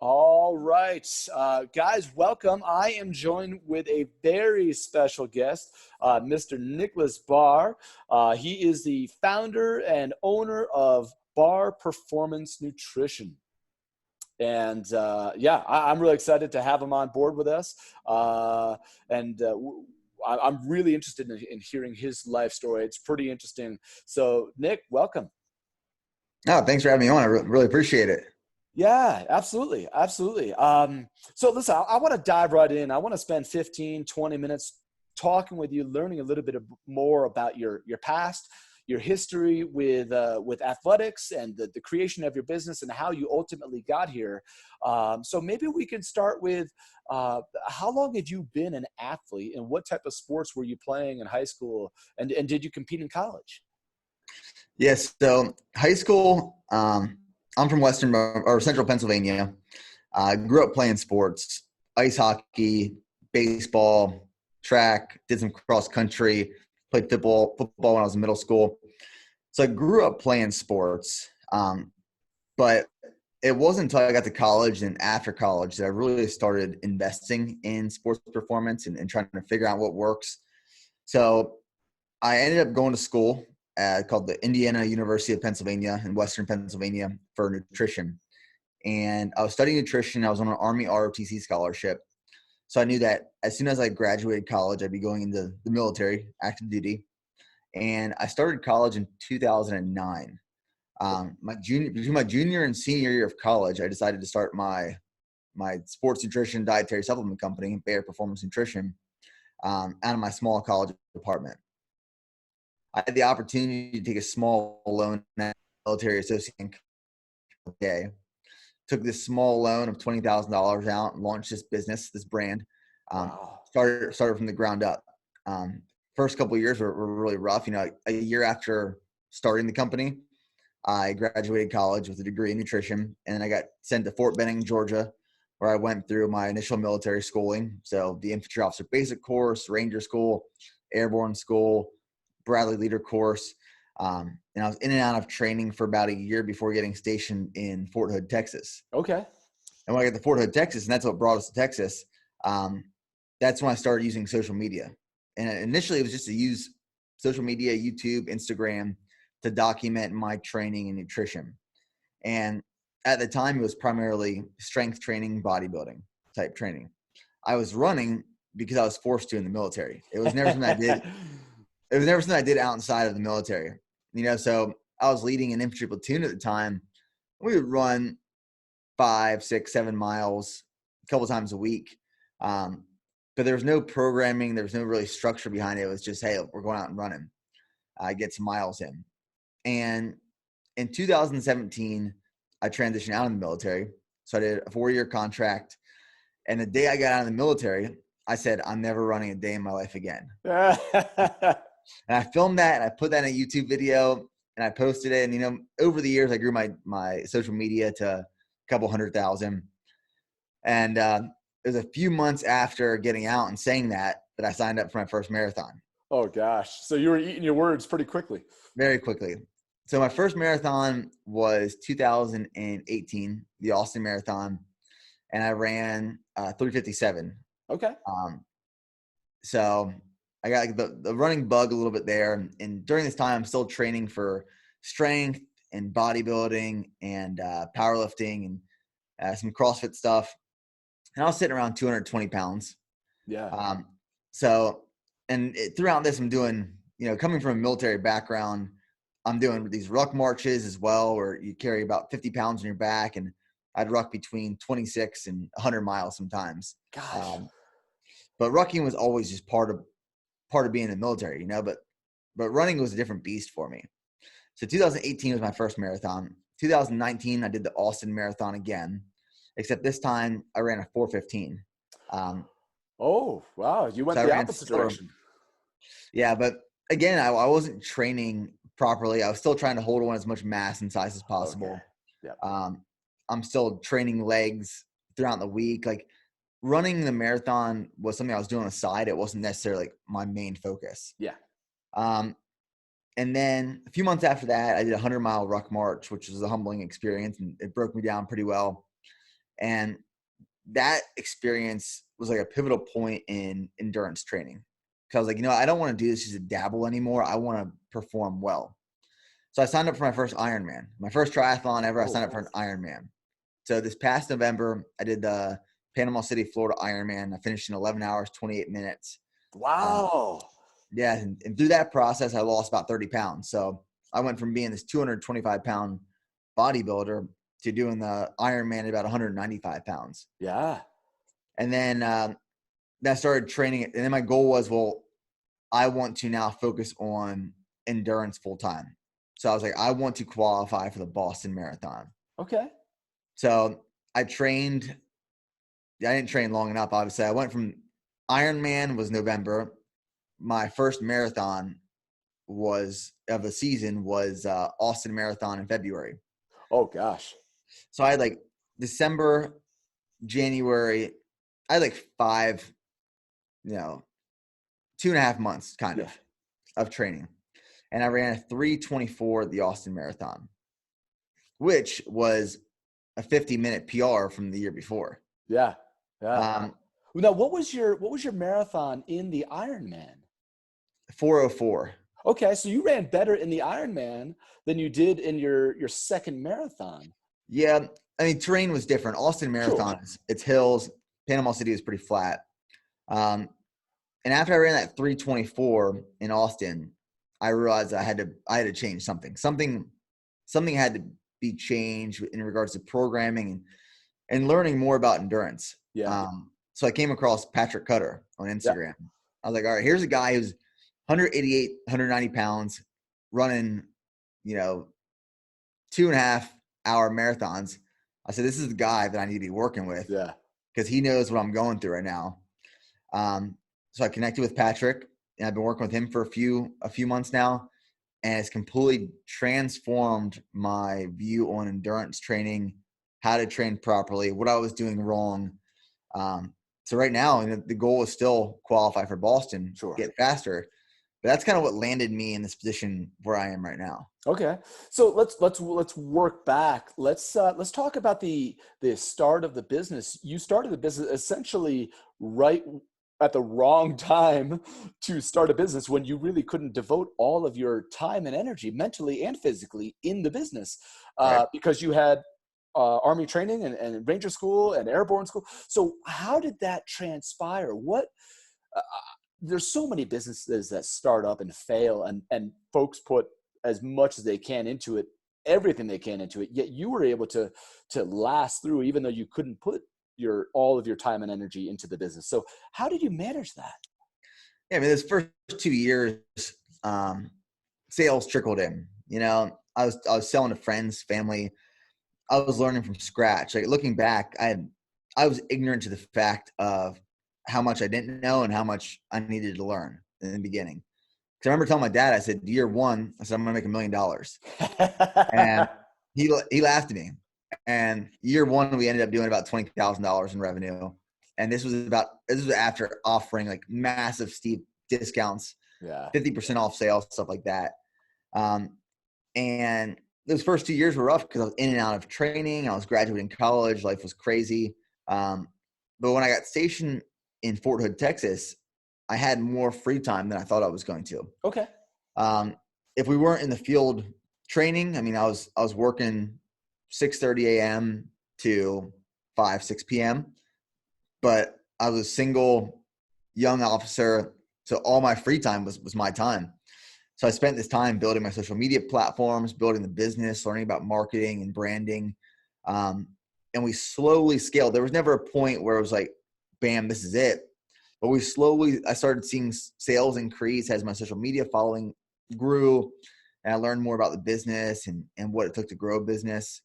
All right, guys, welcome. I am joined with a very special guest, Mr. Nicholas Barr. He is the founder and owner of Barr Performance Nutrition. And yeah, I'm really excited to have him on board with us. And I'm really interested in hearing his life story. It's pretty interesting. So, Nick, welcome. No, thanks for having me on. I really appreciate it. Yeah, absolutely. Absolutely. So listen, I want to dive right in. I want to spend 15, 20 minutes talking with you, learning a little bit more about your past, your history with athletics and the creation of your business and how you ultimately got here. So maybe we can start with how long have you been an athlete and what type of sports were you playing in high school and did you compete in college? Yes. So high school, I'm from Western or Central Pennsylvania. I grew up playing sports, ice hockey, baseball, track, did some cross country, played football when I was in middle school. So I grew up playing sports. But it wasn't until I got to college and after college that I really started investing in sports performance and trying to figure out what works. So I ended up going to school called the Indiana University of Pennsylvania in Western Pennsylvania for nutrition. And I was studying nutrition. I was on an Army ROTC scholarship. So I knew that as soon as I graduated college, I'd be going into the military, active duty. And I started college in 2009. Between my junior and senior year of college, I decided to start my sports nutrition dietary supplement company, Bayer Performance Nutrition, out of my small college apartment. I had the opportunity to take a small loan at military association. Okay, took this small loan of $20,000 out and launched this business, this brand. Wow. Started from the ground up. First couple of years were really rough. You know, a year after starting the company, I graduated college with a degree in nutrition, and then I got sent to Fort Benning, Georgia, where I went through my initial military schooling. So the infantry officer basic course, Ranger school, airborne school, Bradley leader course. And I was in and out of training for about a year before getting stationed in Fort Hood, Texas. Okay. And when I got to Fort Hood, Texas, and that's what brought us to Texas, that's when I started using social media. And initially it was just to use social media, YouTube, Instagram, to document my training and nutrition. And at the time, it was primarily strength training, bodybuilding type training. I was running because I was forced to in the military. It was never something I did. It was never something I did outside of the military. You know, so I was leading an infantry platoon at the time. We would run 5, 6, 7 miles a couple times a week. But there was no programming. There was no really structure behind it. It was just, hey, we're going out and running. Get some miles in. And in 2017, I transitioned out of the military. So I did a 4-year contract. And the day I got out of the military, I said, I'm never running a day in my life again. And I filmed that and I put that in a YouTube video and I posted it. And, you know, over the years, I grew my social media to a couple 100,000. And it was a few months after getting out and saying that I signed up for my first marathon. Oh gosh. So you were eating your words pretty quickly. Very quickly. So my first marathon was 2018, the Austin Marathon, and I ran 3:57. Okay. So I got like the running bug a little bit there. And during this time, I'm still training for strength and bodybuilding and powerlifting and some CrossFit stuff. And I was sitting around 220 pounds. Yeah. So, throughout this, I'm doing, you know, coming from a military background, I'm doing these ruck marches as well, where you carry about 50 pounds on your back, and I'd ruck between 26 and 100 miles sometimes. Gosh. But rucking was always just part of being in the military, you know. But running was a different beast for me. So 2018 was my first marathon. 2019, I did the Austin Marathon again, except this time I ran a 4:15. Oh, wow. You went So I the ran opposite slower. direction. Yeah, but again, I wasn't training properly. I was still trying to hold on as much mass and size as Okay. possible. Yeah. I'm still training legs throughout the week. Like running the marathon was something I was doing on the side. It wasn't necessarily like my main focus. Yeah. Um, and then a few months after that, I did a 100-mile ruck march, which was a humbling experience, and it broke me down pretty well. And that experience was like a pivotal point in endurance training. Because I was like, I don't want to do this just to dabble anymore. I want to perform well. So I signed up for my first Ironman. My first triathlon ever, I signed up for an Ironman. So this past November, I did the Panama City, Florida Ironman. I finished in 11 hours, 28 minutes. Wow. Yeah, and through that process, I lost about 30 pounds. So I went from being this 225-pound bodybuilder to doing the Ironman at about 195 pounds. Yeah. And then I started training it. And then my goal was, well, I want to now focus on endurance full time. So I was like, I want to qualify for the Boston Marathon. Okay. So I trained. I didn't train long enough, obviously. I went from Ironman was November. My first marathon of the season was Austin Marathon in February. Oh, gosh. So I had like December, January. I had like 2.5 months kind of training. And I ran a 3:24 at the Austin Marathon, which was a 50-minute PR from the year before. Yeah. Yeah. Now, what was your marathon in the Ironman? 4:04. Okay, so you ran better in the Ironman than you did in your second marathon. Yeah, I mean, terrain was different. Austin Marathon, it's hills. Panama City is pretty flat. And after I ran that 3:24 in Austin, I realized I had to change something. Something had to be changed in regards to programming and learning more about endurance. Yeah. So I came across Patrick Cutter on Instagram. Yeah. I was like, all right, here's a guy who's 188, 190 pounds, running, 2.5-hour marathons. I said, this is the guy that I need to be working with. Yeah. Because he knows what I'm going through right now. So I connected with Patrick, and I've been working with him for a few months now, and it's completely transformed my view on endurance training, how to train properly, what I was doing wrong. So right now, the goal is still qualify for Boston, get faster. But that's kind of what landed me in this position where I am right now. Okay, so let's work back. Let's talk about the start of the business. You started the business essentially right at the wrong time to start a business when you really couldn't devote all of your time and energy, mentally and physically, in the business because you had Army training and Ranger school and airborne school. So how did that transpire? There's so many businesses that start up and fail, and folks put as much as they can into it, everything they can into it, yet you were able to last through, even though you couldn't put all of your time and energy into the business. So how did you manage that? Yeah, I mean, those first 2 years, sales trickled in. I was selling to friends, family. I was learning from scratch. Like, looking back, I was ignorant to the fact of how much I didn't know and how much I needed to learn in the beginning. Because I remember telling my dad, I said, year one, I said, I'm going to make $1 million. And he laughed at me. And year one, we ended up doing about $20,000 in revenue. And this was after offering like massive steep discounts, 50% off sales, stuff like that. And those first 2 years were rough because I was in and out of training. I was graduating college. Life was crazy. But when I got stationed in Fort Hood, Texas, I had more free time than I thought I was going to. Okay. If we weren't in the field training, I mean, I was working 6:30 a.m. to 6 p.m. But I was a single young officer, so all my free time was my time. So I spent this time building my social media platforms, building the business, learning about marketing and branding. And we slowly scaled. There was never a point where it was like, bam, this is it. But I started seeing sales increase as my social media following grew, and I learned more about the business and what it took to grow a business.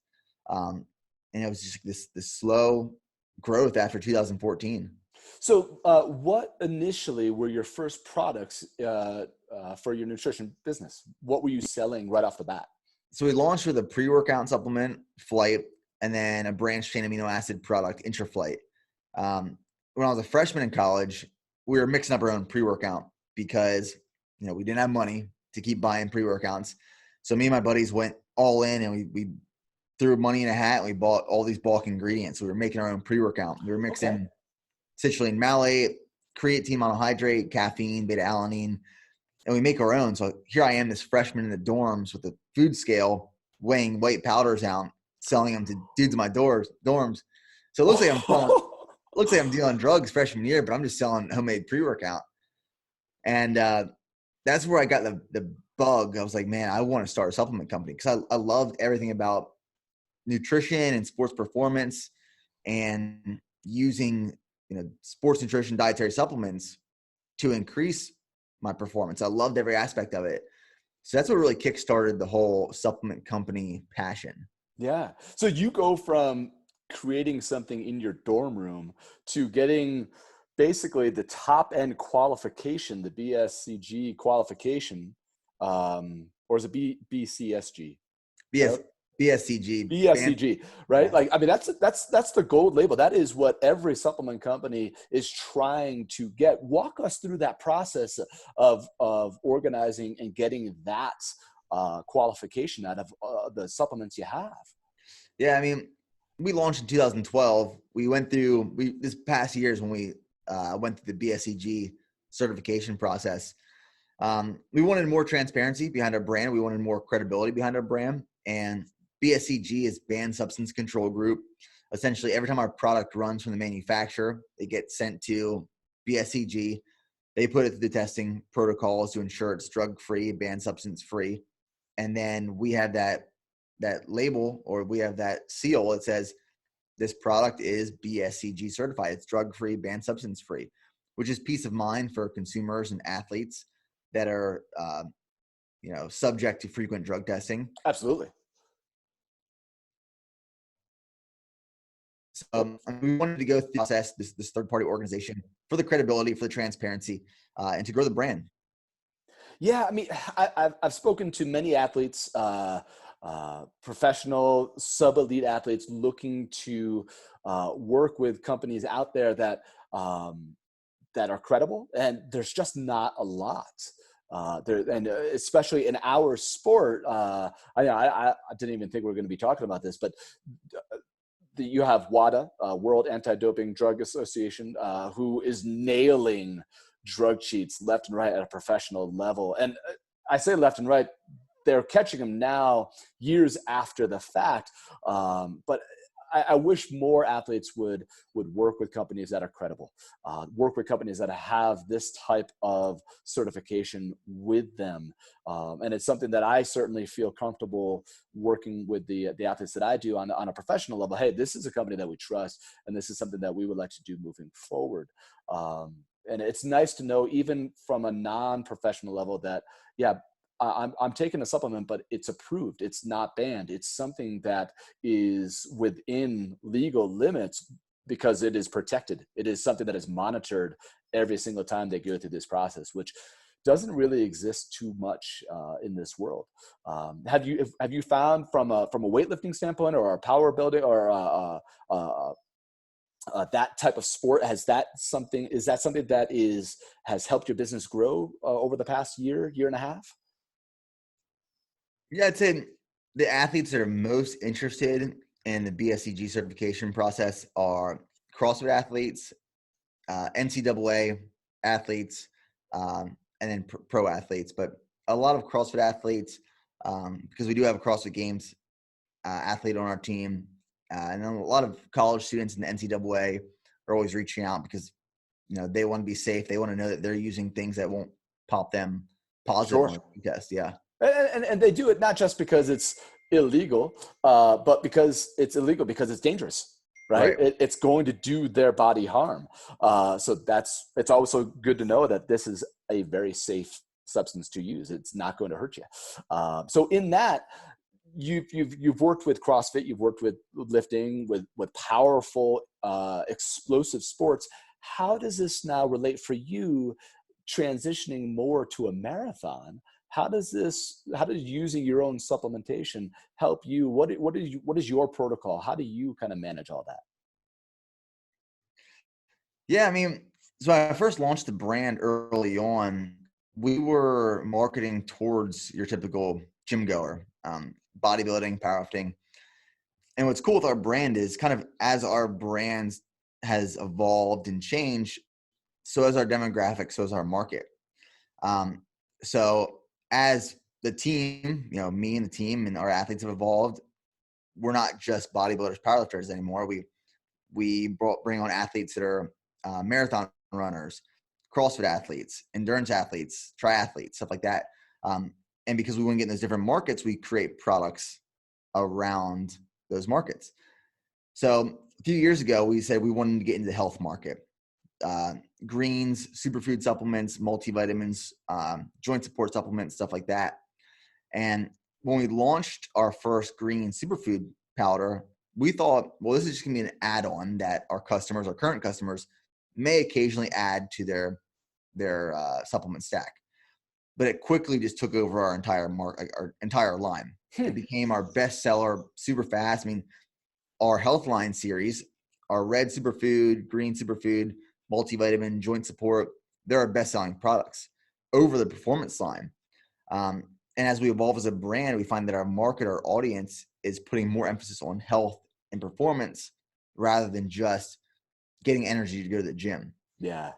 And it was just this slow growth after 2014. So what initially were your first products for your nutrition business? What were you selling right off the bat? So we launched with a pre-workout supplement, Flight, and then a branched chain amino acid product, IntraFlight. When I was a freshman in college, we were mixing up our own pre-workout because, we didn't have money to keep buying pre-workouts. So me and my buddies went all in, and we threw money in a hat and we bought all these bulk ingredients. We were making our own pre-workout. We were Okay. mixing citrulline malate, creatine monohydrate, caffeine, beta alanine, and we make our own. So here I am, this freshman in the dorms with a food scale, weighing white powders out, selling them to dudes in my dorms. So it looks like I'm dealing drugs freshman year, but I'm just selling homemade pre-workout. And that's where I got the bug. I was like, man, I want to start a supplement company because I loved everything about nutrition and sports performance and using, sports nutrition, dietary supplements to increase my performance. I loved every aspect of it. So that's what really kickstarted the whole supplement company passion. Yeah. So you go from creating something in your dorm room to getting basically the top end qualification, the BSCG qualification, or is it BCSG? BS, BSCG, BSCG, right? yeah. Like, I mean, that's the gold label. That is what every supplement company is trying to get. Walk us through that process of organizing and getting that qualification out of the supplements you have. Yeah, I mean, we launched in 2012. We went through this past years when we went through the BSCG certification process. We wanted more transparency behind our brand. We wanted more credibility behind our brand. And BSCG is Banned Substance Control Group. Essentially, every time our product runs from the manufacturer, it gets sent to BSCG. They put it through the testing protocols to ensure it's drug-free, banned substance-free. And then we have that label, or we have that seal that says this product is BSCG certified. It's drug-free, banned substance-free, which is peace of mind for consumers and athletes that are, subject to frequent drug testing. Absolutely. So we wanted to go through the process, this third-party organization, for the credibility, for the transparency, and to grow the brand. Yeah, I mean, I've spoken to many athletes, professional, sub-elite athletes looking to work with companies out there that that are credible, and there's just not a lot. Especially in our sport, I didn't even think we were going to be talking about this, but you have WADA, World Anti-Doping Drug Association, who is nailing drug cheats left and right at a professional level. And I say left and right, they're catching them now years after the fact. But I wish more athletes would work with companies that are credible, work with companies that have this type of certification with them. And it's something that I certainly feel comfortable working with the athletes that I do on a professional level. Hey, this is a company that we trust, and this is something that we would like to do moving forward. And it's nice to know, even from a non-professional level, that, yeah, I'm taking a supplement, but it's approved. It's not banned. It's something that is within legal limits because it is protected. It is something that is monitored every single time they go through this process, which doesn't really exist too much in this world. Have you found from a weightlifting standpoint, or a power building, or that type of sport, is that something that has helped your business grow over the past year and a half? Yeah, I'd say the athletes that are most interested in the BSCG certification process are CrossFit athletes, NCAA athletes, and then pro athletes. But a lot of CrossFit athletes, because we do have a CrossFit Games athlete on our team, and then a lot of college students in the NCAA are always reaching out because they want to be safe. They want to know that they're using things that won't pop them positive Sure. on a test. Yeah. And they do it not just because it's illegal, but because it's illegal because it's dangerous, right? Right. It's going to do their body harm. So it's also good to know that this is a very safe substance to use. It's not going to hurt you. So in that, you've worked with CrossFit, you've worked with lifting, with powerful, explosive sports. How does this now relate for you, transitioning more to a marathon? How does using your own supplementation help you? What is your protocol? How do you kind of manage all that? Yeah, I mean, so when I first launched the brand early on, we were marketing towards your typical gym goer, bodybuilding, powerlifting. And what's cool with our brand is kind of as our brand has evolved and changed, so as our demographic, so as our market. Um, so as the team, me and the team and our athletes have evolved, we're not just bodybuilders, powerlifters anymore. We bring on athletes that are marathon runners, CrossFit athletes, endurance athletes, triathletes, stuff like that. And because we want to get in those different markets, we create products around those markets. So a few years ago, we said we wanted to get into the health market. Greens, superfood supplements, multivitamins, joint support supplements, stuff like that. And when we launched our first green superfood powder, we thought, well, this is just going to be an add-on that our current customers, may occasionally add to their supplement stack. But it quickly just took over our entire line. It became our best seller super fast. I mean, our health line series, our red superfood, green superfood, multivitamin, joint support, they're our best selling products over the performance line. And as we evolve as a brand, we find that our market, our audience is putting more emphasis on health and performance rather than just getting energy to go to the gym. Yeah.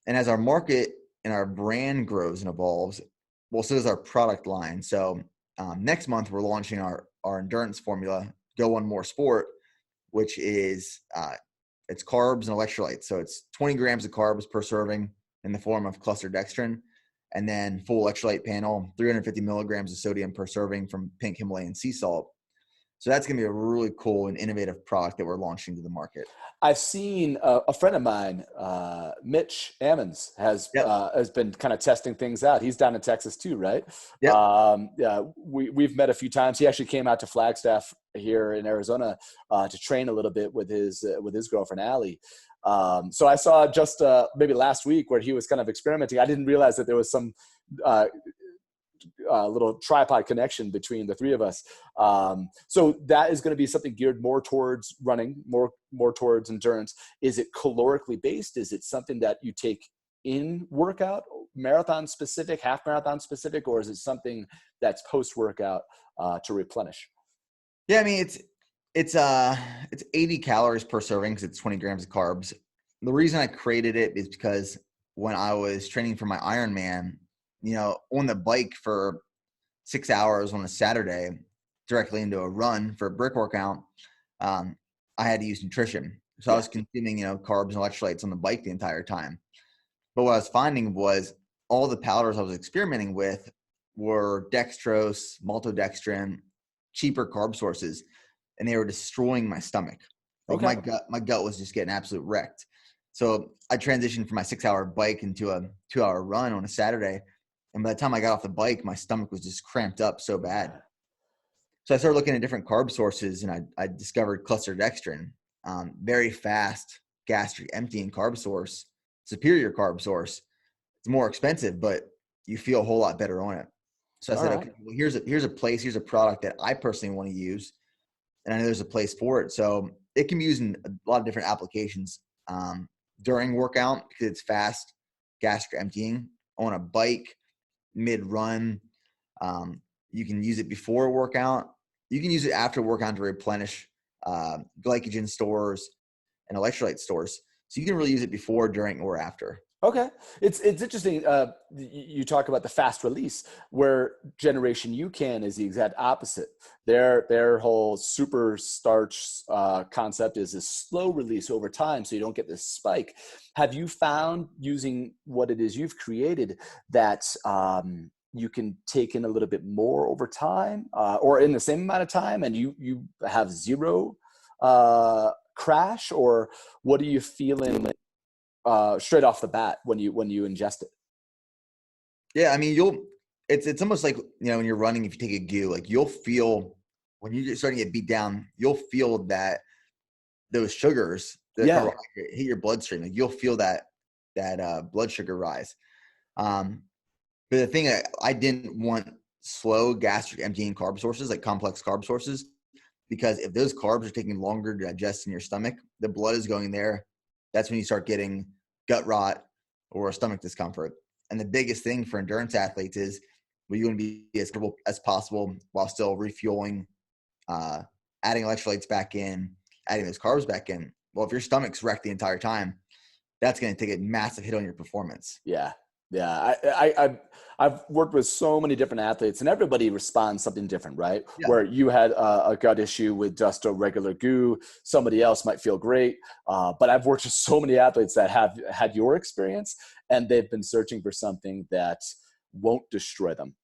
And as our market and our brand grows and evolves, well, so does our product line. So next month, we're launching our endurance formula, Go One More Sport, which is it's carbs and electrolytes. So it's 20 grams of carbs per serving in the form of cluster dextrin, and then full electrolyte panel, 350 milligrams of sodium per serving from pink Himalayan sea salt. So that's going to be a really cool and innovative product that we're launching to the market. I've seen a friend of mine, Mitch Ammons, has been kind of testing things out. He's down in Texas too, right? Yep. Yeah, we've met a few times. He actually came out to Flagstaff here in Arizona to train a little bit with his girlfriend Allie. So I saw just maybe last week where he was kind of experimenting. I didn't realize that there was some little tripod connection between the three of us. So that is going to be something geared more towards running, more towards endurance. Is it calorically based? Is it something that you take in workout, marathon specific, half marathon specific, or is it something that's post workout to replenish? Yeah, I mean it's 80 calories per serving because it's 20 grams of carbs. The reason I created it is because when I was training for my Ironman, on the bike for 6 hours on a Saturday, directly into a run for a brick workout, I had to use nutrition. So I was consuming, carbs and electrolytes on the bike the entire time. But what I was finding was all the powders I was experimenting with were dextrose, maltodextrin, cheaper carb sources, and they were destroying my stomach. Like my gut was just getting absolute wrecked. So I transitioned from my 6-hour bike into a 2-hour run on a Saturday. And by the time I got off the bike, my stomach was just cramped up so bad. So I started looking at different carb sources, and I discovered cluster dextrin, very fast gastric emptying carb source, superior carb source. It's more expensive, but you feel a whole lot better on it. So I said, okay, well, here's a product that I personally want to use, and I know there's a place for it. So it can be used in a lot of different applications during workout because it's fast gastric emptying on a bike, mid-run. You can use it before a workout. You can use it after workout to replenish glycogen stores and electrolyte stores. So you can really use it before, during, or after. Okay. It's interesting. You talk about the fast release, where Generation UCAN is the exact opposite. Their whole super starch concept is a slow release over time, so you don't get this spike. Have you found, using what it is you've created, that you can take in a little bit more over time, or in the same amount of time, and you have zero crash? Or what are you feeling straight off the bat when you ingest it? Yeah, I mean, it's almost like, when you're running, if you take a goo, like you'll feel when you're starting to get beat down, you'll feel that those sugars, the carbohydrate, hit your bloodstream. Like you'll feel that blood sugar rise. But the thing, I didn't want slow gastric emptying carb sources, like complex carb sources, because if those carbs are taking longer to digest in your stomach, the blood is going there. That's when you start getting gut rot or stomach discomfort. And the biggest thing for endurance athletes is you want to be as comfortable as possible while still refueling adding electrolytes back in, adding those carbs back in. Well, if your stomach's wrecked the entire time, that's going to take a massive hit on your performance. Yeah. Yeah. I've worked with so many different athletes, and everybody responds something different, right? Yeah. Where you had a gut issue with just a regular goo, somebody else might feel great. But I've worked with so many athletes that have had your experience, and they've been searching for something that won't destroy them.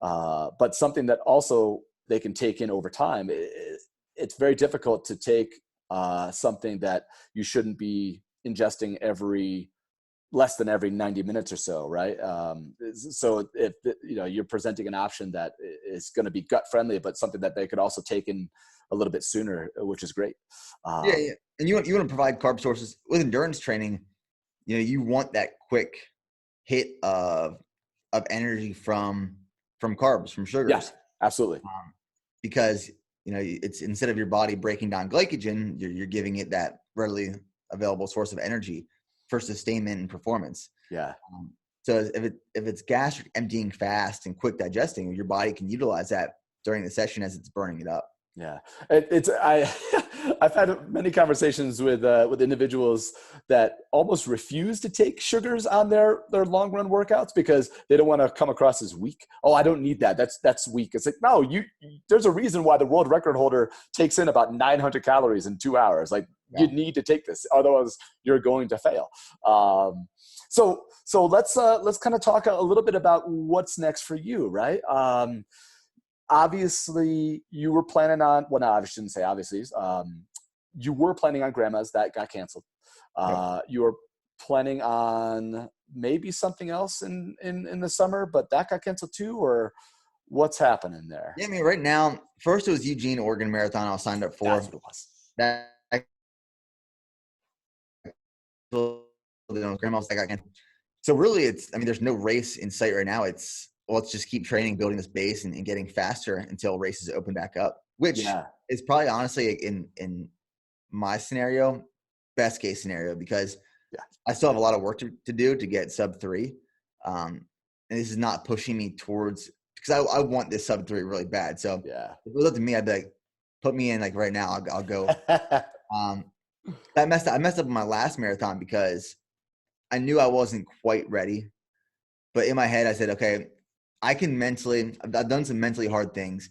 But something that also they can take in over time. It's very difficult to take something that you shouldn't be ingesting less than every 90 minutes or so, right? So if you're presenting an option that is going to be gut friendly, but something that they could also take in a little bit sooner, which is great. Yeah. And you want to provide carb sources with endurance training. You want that quick hit of energy from carbs, from sugars. Yes, absolutely. Because it's, instead of your body breaking down glycogen, you're giving it that readily available source of energy for sustainment and performance. Yeah. So if it's gastric emptying fast and quick digesting, your body can utilize that during the session as it's burning it up. Yeah, I've had many conversations with individuals that almost refuse to take sugars on their long run workouts because they don't want to come across as weak. Oh, I don't need that. That's weak. It's like, no, there's a reason why the world record holder takes in about 900 calories in 2 hours. Like, you need to take this, otherwise you're going to fail. So let's kind of talk a little bit about what's next for you, right? Obviously you were planning on, well, no, I shouldn't say obviously, you were planning on grandma's, that got canceled. You were planning on maybe something else in the summer, but that got canceled too, or what's happening there? Yeah, I mean, right now, first it was Eugene, Oregon Marathon I was signed up for. That's what it was. That grandma's that got canceled. So really there's no race in sight right now. Let's just keep training, building this base and getting faster until races open back up, which is probably honestly in my scenario, best case scenario, because I still have a lot of work to do to get sub 3. And this is not pushing me towards, because I want this sub 3 really bad. So if it was up to me, I'd be like, put me in like right now, I'll go. I messed up in my last marathon because I knew I wasn't quite ready. But in my head, I said, okay, I can I've done some mentally hard things.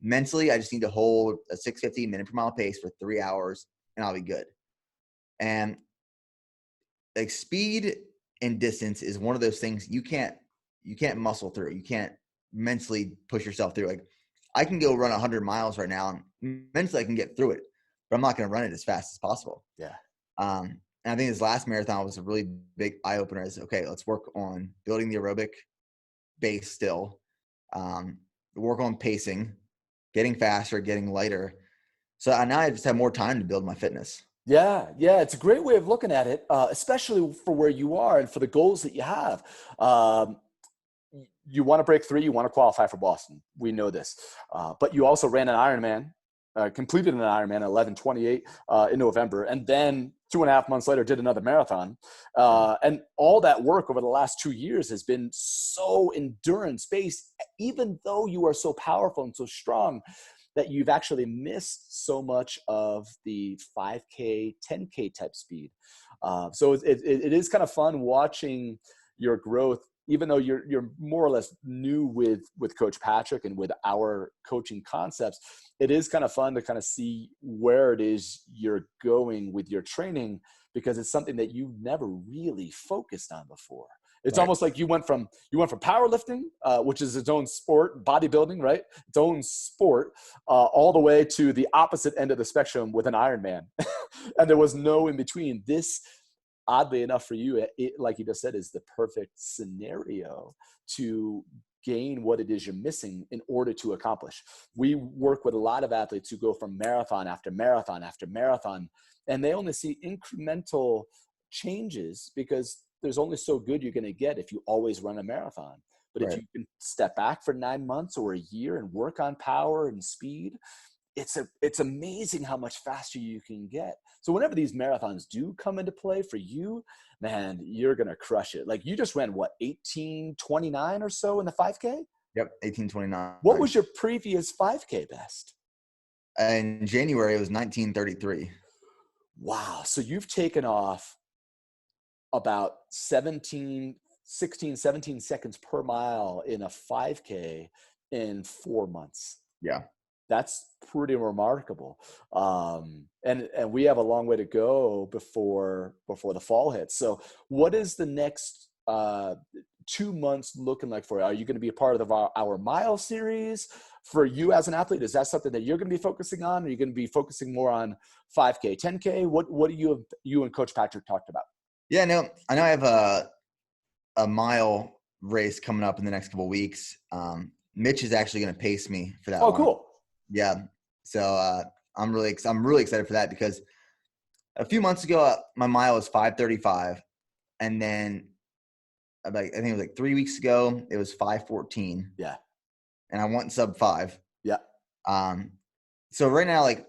Mentally, I just need to hold a 650 minute per mile pace for 3 hours and I'll be good. And like, speed and distance is one of those things you can't muscle through. You can't mentally push yourself through. Like, I can go run 100 miles right now and mentally I can get through it, but I'm not going to run it as fast as possible. Yeah. And I think this last marathon was a really big eye opener. Is okay, let's work on building the aerobic base still, work on pacing, getting faster, getting lighter. So now I just have more time to build my fitness. Yeah, it's a great way of looking at it, especially for where you are and for the goals that you have. You want to break 3, you want to qualify for Boston. We know this. But you also ran an Ironman, completed an Ironman at 11:28 in November, and then 2.5 months later did another marathon. And all that work over the last 2 years has been so endurance-based, even though you are so powerful and so strong, that you've actually missed so much of the 5K, 10K type speed. So it is kind of fun watching your growth, even though you're more or less new with Coach Patrick and with our coaching concepts. It is kind of fun to kind of see where it is you're going with your training, because it's something that you've never really focused on before. It's almost like you went from powerlifting, which is its own sport, bodybuilding, right? Its own sport, all the way to the opposite end of the spectrum with an Ironman. And there was no in between. This, oddly enough for you, like you just said, is the perfect scenario to gain what it is you're missing in order to accomplish. We work with a lot of athletes who go from marathon after marathon after marathon, and they only see incremental changes because there's only so good you're going to get if you always run a marathon. But if you can step back for 9 months or a year and work on power and speed, it's amazing how much faster you can get. So whenever these marathons do come into play for you, man, you're going to crush it. Like, you just ran what, 18:29 or so in the 5K? Yep, 18:29. What was your previous 5K best? In January, it was 1933. Wow. So you've taken off about 17 seconds per mile in a 5K in 4 months. Yeah. That's pretty remarkable. And we have a long way to go before the fall hits. So what is the next 2 months looking like for you? Are you going to be a part of our mile series for you as an athlete? Is that something that you're going to be focusing on? Or are you going to be focusing more on 5K, 10K? What do you and Coach Patrick talked about? Yeah, no, I know I have a mile race coming up in the next couple of weeks. Mitch is actually going to pace me for that Oh, one. cool. Yeah. So I'm really excited for that because a few months ago, my mile was 5:35. And then I think it was like 3 weeks ago, it was 5:14. Yeah. And I went sub 5. Yeah. So right now, like,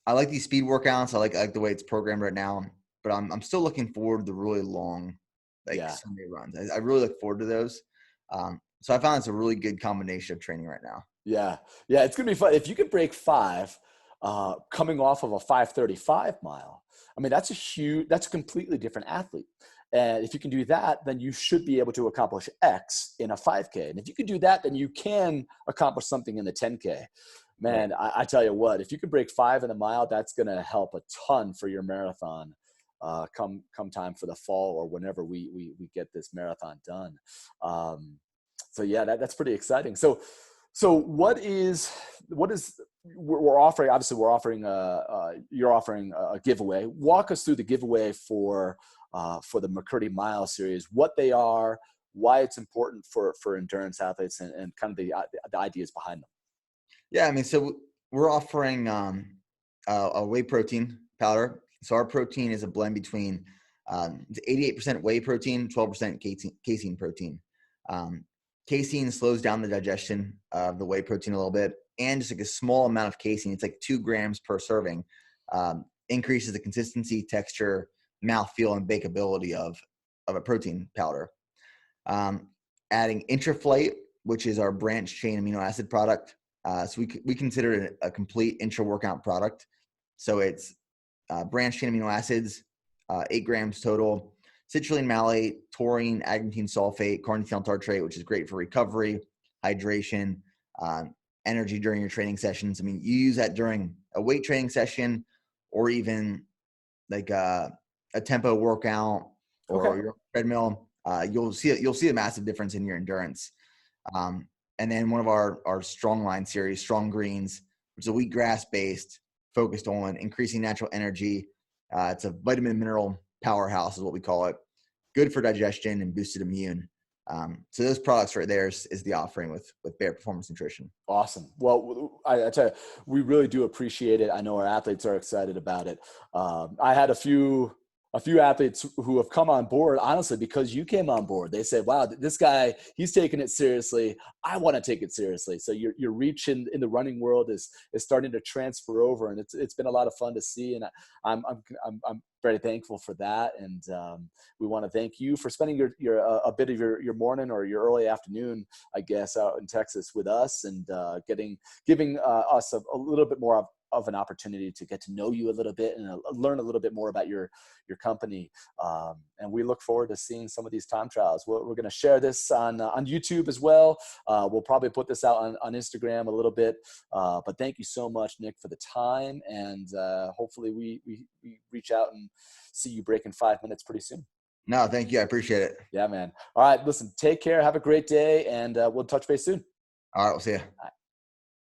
I like these speed workouts. I like the way it's programmed right now, but I'm still looking forward to the really long, Sunday runs. I really look forward to those. So I found it's a really good combination of training right now. Yeah. Yeah. It's going to be fun. If you could break 5, coming off of a 5:35 mile, I mean, that's a completely different athlete. And if you can do that, then you should be able to accomplish X in a 5K. And if you can do that, then you can accomplish something in the 10K. Man, I tell you what, if you can break 5 in a mile, that's going to help a ton for your marathon come time for the fall or whenever we get this marathon done. So yeah, that's pretty exciting. So what is we're offering? Obviously, you're offering a giveaway. Walk us through the giveaway for the McKirdy Mile Series. What they are, why it's important for endurance athletes, and kind of the ideas behind them. Yeah, I mean, so we're offering a whey protein powder. So our protein is a blend between 88% whey protein, 12% casein protein. Casein slows down the digestion of the whey protein a little bit, and just like a small amount of casein, it's like 2 grams per serving, increases the consistency, texture, mouthfeel, and bakeability of a protein powder. Adding Intraflight, which is our branch chain amino acid product. So we consider it a complete intra-workout product. So it's branched chain amino acids, 8 grams total, citrulline malate, taurine, agmatine sulfate, carnitine tartrate, which is great for recovery, hydration, energy during your training sessions. I mean, you use that during a weight training session or even like a tempo workout or your treadmill. You'll see a massive difference in your endurance. And then one of our strong line series, Strong Greens, which is a wheatgrass based, focused on increasing natural energy. It's a vitamin mineral powerhouse is what we call it. Good for digestion and boosted immune. So those products right there is the offering with Bear Performance Nutrition. Awesome. Well, I tell you, we really do appreciate it. I know our athletes are excited about it. I had a few athletes who have come on board, honestly, because you came on board. They said, wow, this guy, he's taking it seriously. I want to take it seriously. So your reach in the running world is starting to transfer over, and it's been a lot of fun to see. And I'm very thankful for that. And we want to thank you for spending a bit of your morning or your early afternoon, I guess, out in Texas with us, and giving us a little bit more of an opportunity to get to know you a little bit and learn a little bit more about your company. And we look forward to seeing some of these time trials. We're going to share this on YouTube as well. We'll probably put this out on Instagram a little bit. But thank you so much, Nick, for the time. And hopefully we reach out and see you breaking 5 minutes pretty soon. No, thank you. I appreciate it. Yeah, man. All right. Listen, take care. Have a great day. And we'll touch base soon. All right. We'll see you.